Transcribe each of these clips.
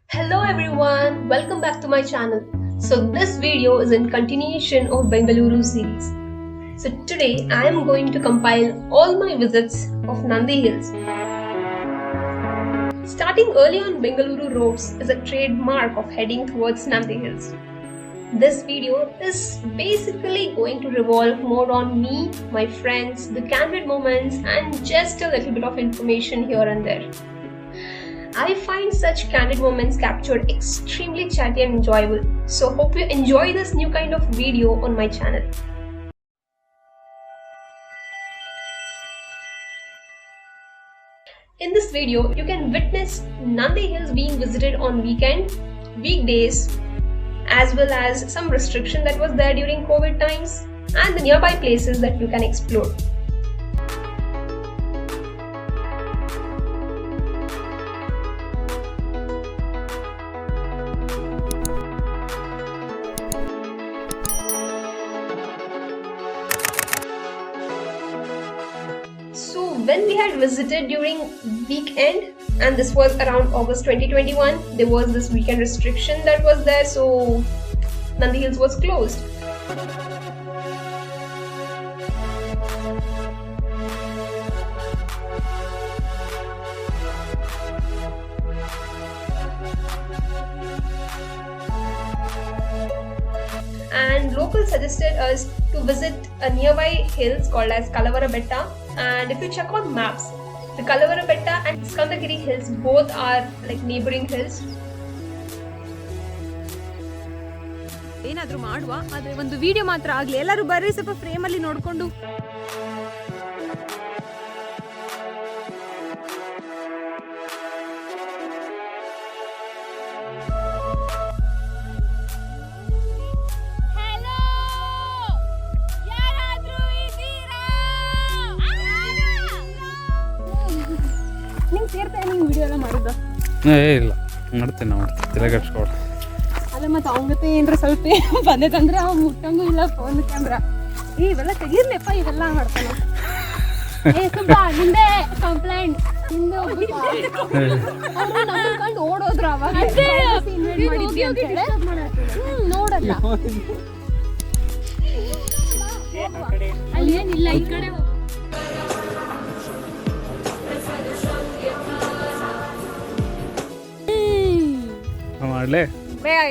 Hello everyone, welcome back to my channel. So this video is in continuation of Bengaluru series. So today I am going to compile all my visits of Nandi Hills. Starting early on Bengaluru roads is a trademark of heading towards Nandi Hills. This video is basically going to revolve more on me, my friends, the candid moments and just a little bit of information here and there. I find such candid moments captured extremely chatty and enjoyable. So hope you enjoy this new kind of video on my channel. In this video, you can witness Nandi Hills being visited on weekend, weekdays, as well as some restriction that was there during COVID times and the nearby places that you can explore. So when we had visited during weekend, and this was around August 2021, there was this weekend restriction that was there, so Nandi Hills was closed. And locals suggested us to visit a nearby hills called as Kalavara Betta, and if you check on maps, the Kalavara Betta and Skandagiri hills both are like neighboring hills. ಏನಾದರೂ ಮಾಡುವ ಆದರೆ ಒಂದು video ಮಾತ್ರ ಆಗಲಿ. ಎಲ್ಲರೂ ಬರ್ರಿ ಸ್ವಲ್ಪ frame ಅಲ್ಲಿ ನೋಡಿಕೊಂಡು. ನಿಂಗೆ ಸೇರ್ತಾ ನೀವು ವಿಡಿಯೋ ಎಲ್ಲ ಮಾಡೋದು? ಇಲ್ಲ ಮಾಡ್ತೀನಿ ತಲೆಗಟ್ಸ್ಕೊಳ. ಅಲ್ಲ ಮತ್ತೆ ಅವನ ಜೊತೆ ಏನ್ರ ಸ್ವಲ್ಪ ಬಂದೈತಂದ್ರೆ ಅವ ಮುಟ್ಟಂಗೂ ಇಲ್ಲ ಫೋನ್ ಕ್ಯಾಮ್ರಾ. ಇವೆಲ್ಲ ತೆಗೀರ್ಲಿಪ್ಪ, ಇವೆಲ್ಲ ಮಾಡ್ತಾನೆ. ಸುಬ್ಬ ನಿಂದೆ ಕಂಪ್ಲೇಂಟ್ ನಿಂದೆ ಅವರು ನಂಬ್ಕೊಂಡು ಓಡೋದ್ರು. ಅವಾಗ ನೋಡಲ್ಲ ಅಲ್ಲಿ ಏನಿಲ್ಲ, ಈ ಕಡೆ ಮಾಡ್ಲೆ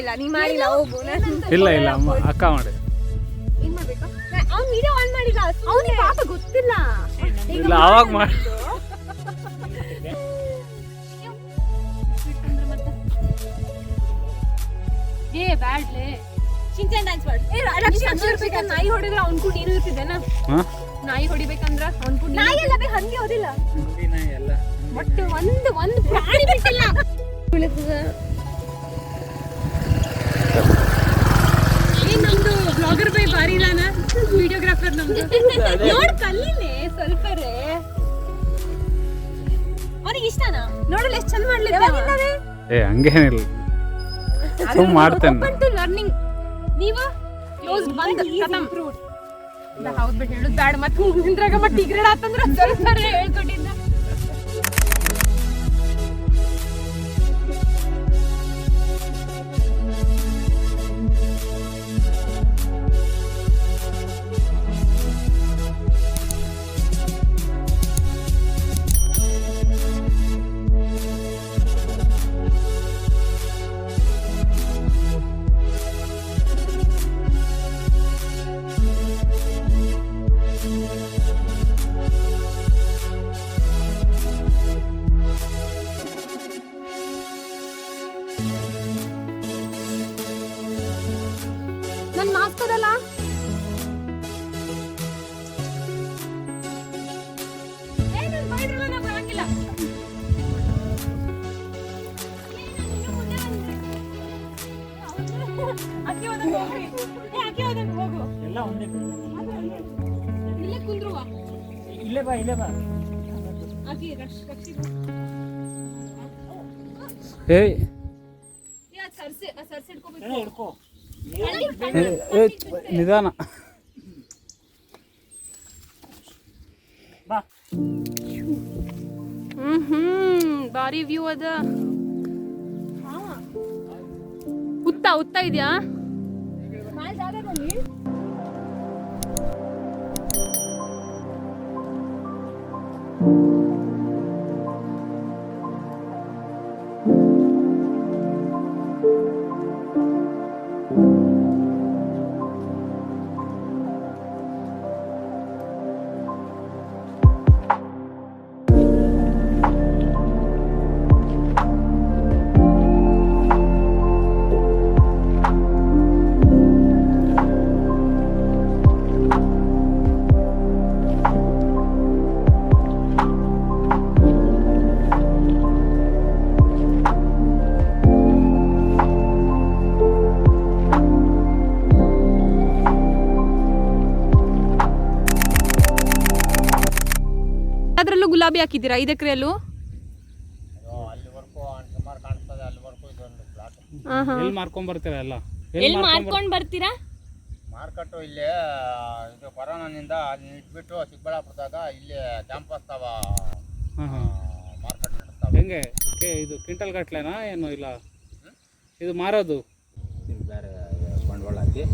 ಇಲ್ಲ. ನೀ ಮಾಡಿಲ್ಲ, ಹೋಗು. ಇಲ್ಲ ಇಲ್ಲ ಅಮ್ಮ ಅಕ್ಕ ಮಾಡಿ. ಏನ್ ಮಾಡ್ಬೇಕಾ? ಅವ್ನು ವಿಡಿಯೋ ಆನ್ ಮಾಡಿಲ್ಲ, ಅವನಿಗೆ ಪಾಪ ಗೊತ್ತಿಲ್ಲ. ಇಲ್ಲ ಅವಾಗ ಮಾಡಿ. ಏ ಬ್ಯಾಡ್ಲೆ ಚಿಂಚನ್ ಡ್ಯಾನ್ಸ್ ಮಾಡು. ನಾಯಿ ಹೊಡಿದ್ರೆ ಅವ್ನ್ ಕೂಡ ನೀನು ಇರ್ತಿದ್ದೇನಾ? ನಾಯಿ ಹೊಡಿಬೇಕಂದ್ರ ಅವ್ನ್ ಕೂಡ ನಾಯಿ ಎಲ್ಲ ಬೇಕು, ಹಂಗೆ ಹೋದಿಲ್ಲ. ಬಟ್ ಒಂದು ಪ್ರಾಣಿ ಬಿಟ್ಟಿಲ್ಲ. ನಮ್ದು ಬ್ಲಾಗರ್ ಬೈ ಬಾರಿ ಇಲ್ಲಾನ, ವಿಡಿಯೋಗ್ರಾಫರ್ ನಮ್ದು. ನೋಡ್ ಕಲ್ಲಿನೇ ಸ್ವಲ್ಪ ರೇ, ಅವನಿಗೆ ಇಷ್ಟನಾ? ನೋಡಲ್ಲ ಎಷ್ಟು ಚಂದ ಮಾಡ್ಲಿಕ್ಕೆ. ಏ ಹಂಗೇನಿಲ್ಲ, ಸುಮ್ ಮಾಡ್ತೇನೆ. Open to learning. ನೀವು ಕ್ಲೋಸ್ ಬಂದ್ ಖತಮ್. ಹೌದು ಬಿಟ್ಟು ಹೇಳುದು ಬ್ಯಾಡ. ಮತ್ತೆ ನಿಂದ್ರಾಗ ಮತ್ತೆ ಟಿಗ್ರೇಡ್ ಆತಂದ್ರ ಸ್ವಲ್ಪ ಹೇಳ್ಕೊಟ್ಟಿದ್ದ. ನನ್ ಮಾಸ್ಕ್ ಅದಲ್ಲ, ನನ್ ಬೈದ್ರಲ್ಲ, ನಾ ಬರಂಗಿಲ್ಲ. ಅಕ್ಕಿ ಹೋದಂಗ ಹೋಗ್ರಿ. ಅಕ್ಕಿ ಹೋದಂಗ ಹೋಗು. ಎಲ್ಲ ಒಂದೇ ಇಲ್ಲೇ ಕುಂದ್ರುವ. ಇಲ್ಲೇ ಬಾ ಅಕ್ಕಿ ರಕ್ಷಿ. ಏಯ್ ಸರ್ಸಿ ಹಿಡ್ಕೋಬೇಕು. ನಿಧಾನ. ಭಾರಿ ವ್ಯೂ ಅದ. ಉತ್ತಾ ಇದೆಯಾ ಜಾಗದಲ್ಲಿ? ಅದರಲ್ಲೂ ಗುಲಾಬಿ ಹಾಕಿದ್ದೀರಾ 5 ಎಕರೆಯಲ್ಲೂ? ಎಲ್ಲಿ ಮಾರ್ಕೊಂಡ್ ಬರ್ತೀರಾ ಎಲ್ಲ? ಎಲ್ಲಿ ಮಾರ್ಕೊಂಡು ಬರ್ತೀರಾ? ಮಾರ್ಕೆಟು ಇಲ್ಲಿ ಇದು ಕೊರೋನಾನಿಂದ ಅಲ್ಲಿ ಇಟ್ಬಿಟ್ಟು ಚಿಕ್ಕಬಳ್ಳಾಪುರದಾಗ ಇಲ್ಲಿ ಕ್ಯಾಂಪಸ್ ಮಾರ್ಕೆಟ್ ನಡೆಸ್ತಾವ. ಹೆಂಗೆ ಇದು ಕ್ವಿಂಟಲ್ ಗಟ್ಲೆನಾ ಏನು ಇಲ್ಲ ಇದು ಮಾರೋದು? ಬೇರೆ ಬಂಡವಾಳ ಹಾಕಿ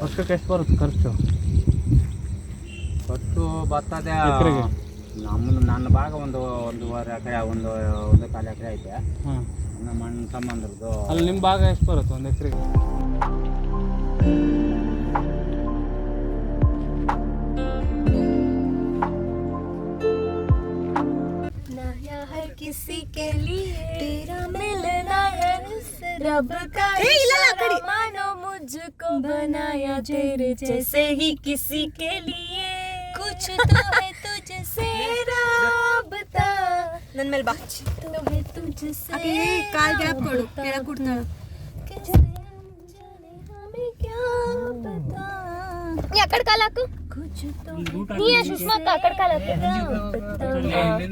ವರ್ಷಕ್ಕೆ ಎಷ್ಟು ಬರುತ್ತೆ ಖರ್ಚು? ಬರ್ತದೆ ಎಕರೆಗೆ? ನನ್ನ ಭಾಗ ಒಂದೂವರೆ ಎಕರೆ ಒಂದು ಕಾಲು ಎಕರೆ ಐತೆ. ನಮ್ಮ ಅಣ್ಣ ತಮ್ಮಂದ್ರದ್ದು ಅಲ್ಲಿ ನಿಮ್ಮ ಭಾಗ ಎಷ್ಟು ಬರುತ್ತೆ 1 ಎಕರೆಗೆ? किसी के लिए तेरा मिलना है रब का इशारा मानो मुझको बनाया तेरे जैसे ही किसी के लिए कुछ तो है तुझसे राबता नन मेल बा तो है तुझसे अगे काल गैप ಕೊಡು ಕೆಳ ಕೊಡ್ತಾಳ हमें क्या पता ನೀ ಆ ಕಡೆ ಕಾಲ ಹಾಕು ನೀ ಸುಷ್ಮಾ ಆ ಕಡೆ ಕಾಲ ಹಾಕು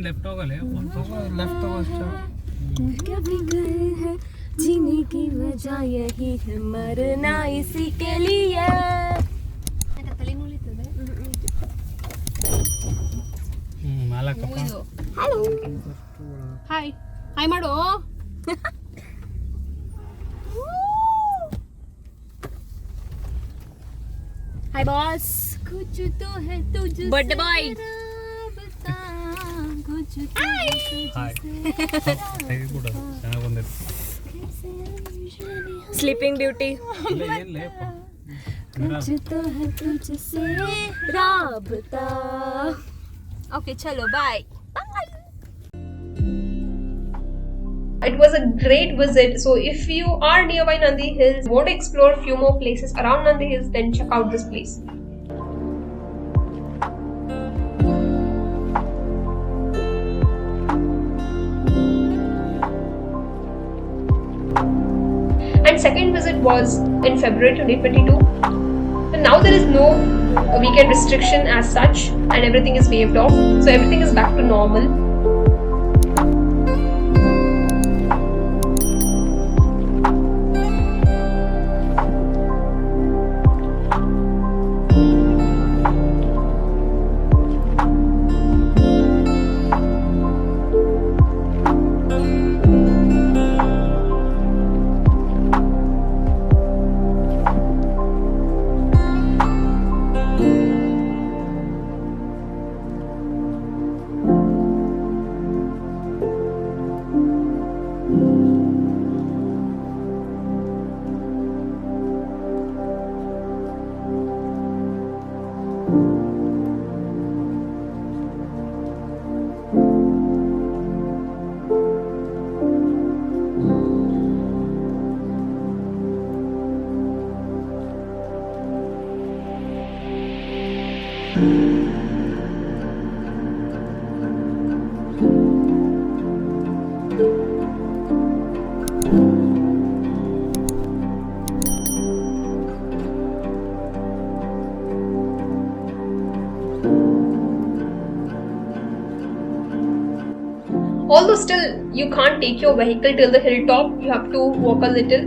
ಲೆಫ್ಟ್ ಹೋಗಲ್ಲ कभी गए हैं जीने की वजह यही है मरना इसी के लिए हेलो हाय हाय माडो हाय बॉस कुछ तो है तुझसे बर्थडे बॉय कुछ तो है स्लीपिंग ड्यूटी कुछ तो है तुझसे राबता ओके चलो bye It was a great visit. So if you are nearby Nandi Hills, want to explore a few more places around Nandi Hills, then check out this place. And second visit was in February 2022. And now there is no weekend restriction as such, and everything is waived off. So everything is back to normal. Although still you can't take your vehicle till the hilltop, you have to walk a little.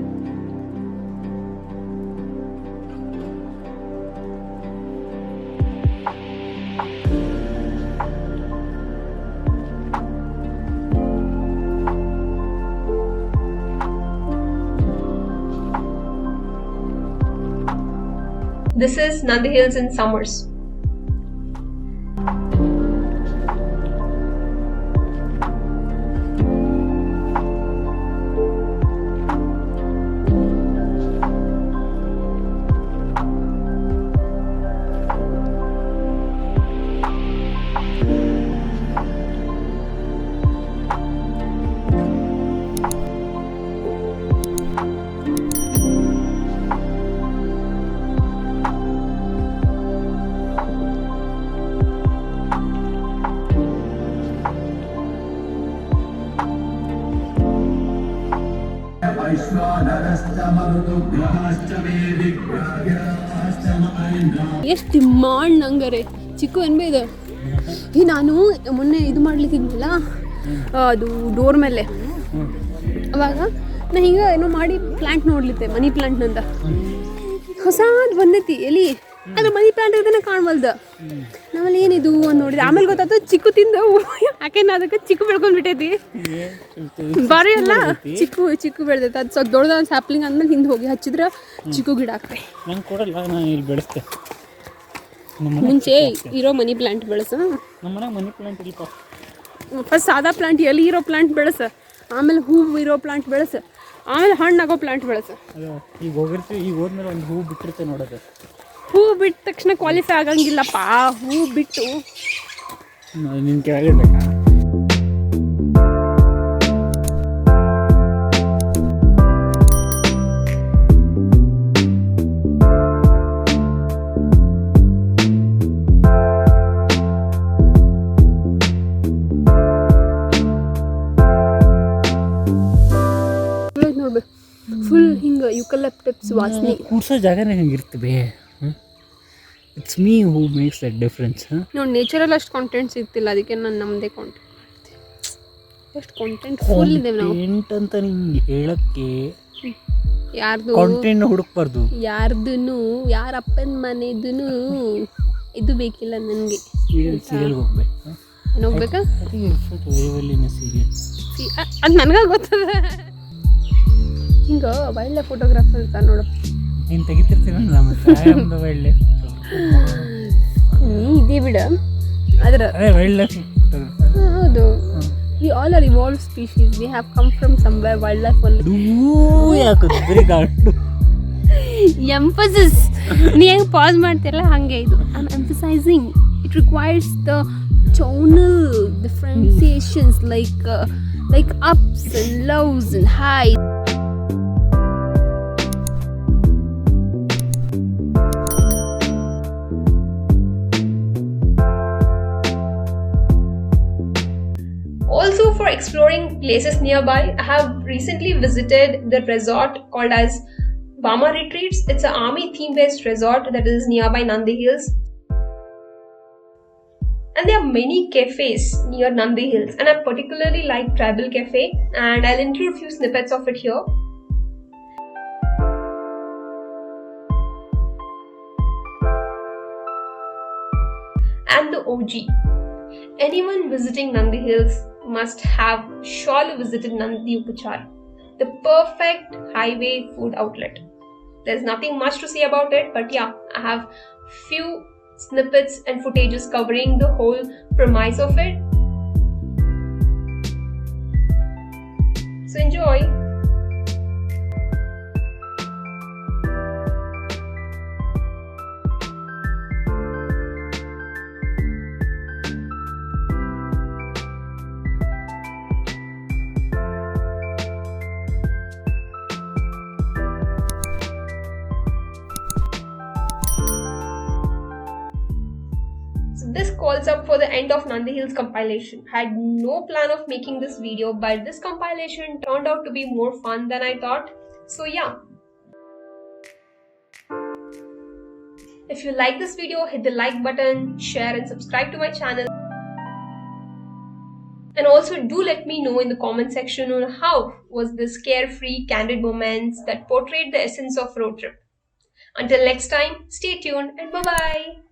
This is Nandi Hills in summers. ಎಷ್ಟು demand ನಂಗರೆ ಚಿಕ್ಕು ಅನ್ಬೇ ಇದು ಈ ನಾನು ಮೊನ್ನೆ ಇದು ಮಾಡ್ಲಿಕ್ಕಿದ್ನಲ್ಲ ಅದು door ಮೇಲೆ ಅವಾಗ ನಾ ಹಿಂಗೆ ಏನೋ ಮಾಡಿ ಪ್ಲ್ಯಾಂಟ್ ನೋಡ್ಲಿತ್ತೆ ಮನಿ ಪ್ಲ್ಯಾಂಟ್ ನಂದ ಹೊಸಾದ್ ಬಂದೈತಿ ಎಲ್ಲಿ ಅದು ಮನಿ ಪ್ಲ್ಯಾಂಟ್ ಇದನ್ನ ಕಾಣ್ವಲ್ದು ನಾವಲ್ಲಿ ಏನಿದು ಅಂತ ನೋಡಿದೆ ಆಮೇಲೆ ಗೊತ್ತಾಯ್ತು ಚಿಕ್ಕು ತಿಂದು ಯಾಕೆನ ಅದಕ್ಕೆ ಚಿಕ್ಕು ಬೆಳ್ಕೊಂಡ್ ಬಿಟ್ಟೈತಿ ಬಾರಿ ಅಲ್ಲ ಚಿಕ್ಕು ಬೆಳ್ದೈತೆ ಅದು ಸ್ವಲ್ಪ ದೊಡ್ಡದ ಒಂದು ಸ್ಯಾಪ್ಲಿಂಗ್ ಅಂದ್ಮೇಲೆ ಹಿಂದೆ ಹೋಗಿ ಹಚ್ಚಿದ್ರೆ ಚಿಕ್ಕು ಗಿಡ ಆಗ್ತದೆ ನಂಗೆ ಕೊಡಲ್ಲ ನಾನು ಇಲ್ಲಿ ಬೆಳೆಸ್ತೆ ಮುಂಚೆ ಇರೋ ಮನಿ ಪ್ಲ್ಯಾಂಟ್ ಬೆಳೆಸ ನಮ್ಮ ಮನೆಗೆ ಮನಿ ಪ್ಲಾಂಟ್ ಇಲ್ಪ ಫಸ್ಟ್ ಸಾದಾ ಪ್ಲಾಂಟ್ ಎಲ್ಲಿ ಇರೋ ಪ್ಲಾಂಟ್ ಬೆಳೆಸ ಆಮೇಲೆ ಹೂವು ಇರೋ ಪ್ಲಾಂಟ್ ಬೆಳೆಸ ಆಮೇಲೆ ಹಣ್ಣಾಗೋ ಪ್ಲಾಂಟ್ ಬೆಳೆಸ ಅದು ಈಗ ಹೋಗಿರ್ತೀವಿ ಈಗ ಹೋದ್ಮೇಲೆ ಒಂದು ಹೂ ಬಿಟ್ಟಿರ್ತೇವೆ ನೋಡೋದು ಹೂ ಬಿಟ್ಟ ತಕ್ಷಣ ಕ್ವಾಲಿಫೈ ಆಗಂಗಿಲ್ಲಪ್ಪ ಹೂ ಬಿಟ್ಟು ನಿನ್ನ ಕೆಳಗಿರ್ಬೇಕಾ ನೋಡ್ಬೇಕು ಫುಲ್ ಹಿಂಗೆ ಯುಕಲಿಪ್ಟಸ್ ವಾಸನೆ ಕೂಡ್ಸೋ ಜಾಗನೇ ಹಂಗಿರ್ತವೆ it's me who makes that difference ನೋಡಿ ನೇಚರಲ್ಲಿ ಅಷ್ಟು ಕಾಂಟೆಂಟ್ ಸಿಗ್ತಿಲ್ಲ ಅದಕ್ಕೆ ನಾನು ನಮ್ಮದೇ ಕಾಂಟೆಂಟ್ ಎಷ್ಟು ಕಾಂಟೆಂಟ್ ಫುಲ್ ಇದ್ದೇವೆ ನಾವು ಕಾಂಟೆಂಟ್ ಅಂತ ನಿಂಗೆ ಹೇಳಕ್ಕೆ ಯಾರ್ದು ಕಾಂಟೆಂಟ್ ಹುಡುಕ್ಬಾರ್ದು ಯಾರ್ದು ಯಾರ ಅಪ್ಪನ ಮನೆದು ಇದು ಬೇಕಿಲ್ಲ ನನಗೆ ಸೀರಿಯಲ್ಗೆ ಹೋಗ್ಬೇಕು ಏನು ಹೋಗ್ಬೇಕಾ ಸೀರಿಯಲ್ ಅದು ನನಗೆ ಗೊತ್ತದ ಹಿಂಗೆ ವೈಲ್ಡ್ ಲೈಫ್ ಫೋಟೋಗ್ರಾಫರ್ ಅಂತ ನೋಡು ನೀನು ತೆಗಿತಿರ್ತೀನಿ ವೈಲ್ಡ್ ಲೈಫ್ ನೀ ಇದೇ ಬಿಡ ಅದರ ಅದೇ ವೈಲ್ಡ್ ಲೈಫ್ ಫೋಟೋಗ್ರಾಫರ್ ಹೌದು we all are evolved species we have come from somewhere wildlife only ಯಾಕದು ಬರೀ ಗಾಡು emphasis ನೀ ಹೆಂಗೆ ಪಾಸ್ ಮಾಡ್ತಿರಲ್ಲ ಹಾಗೆ ಇದು I'm emphasizing it requires the tonal differentiations like ups and lows and highs. Also, for exploring places nearby, I have recently visited the resort called as Bama Retreats. It's an army theme-based resort that is nearby Nandi Hills. And there are many cafes near Nandi Hills, and I particularly like Tribal Cafe, and I'll include a few snippets of it here. And the OG. Anyone visiting Nandi Hills must have surely visited Nandi Upachar, the perfect highway food outlet. There's nothing much to say about it, but yeah, I have few snippets and footages covering the whole premise of it. So enjoy! This calls up for the end of Nandi Hills compilation. I had no plan of making this video, but this compilation turned out to be more fun than I thought. So yeah. If you like this video, hit the like button, share and subscribe to my channel. And also do let me know in the comment section on how was this carefree, candid moments that portrayed the essence of road trip. Until next time, stay tuned and bye-bye.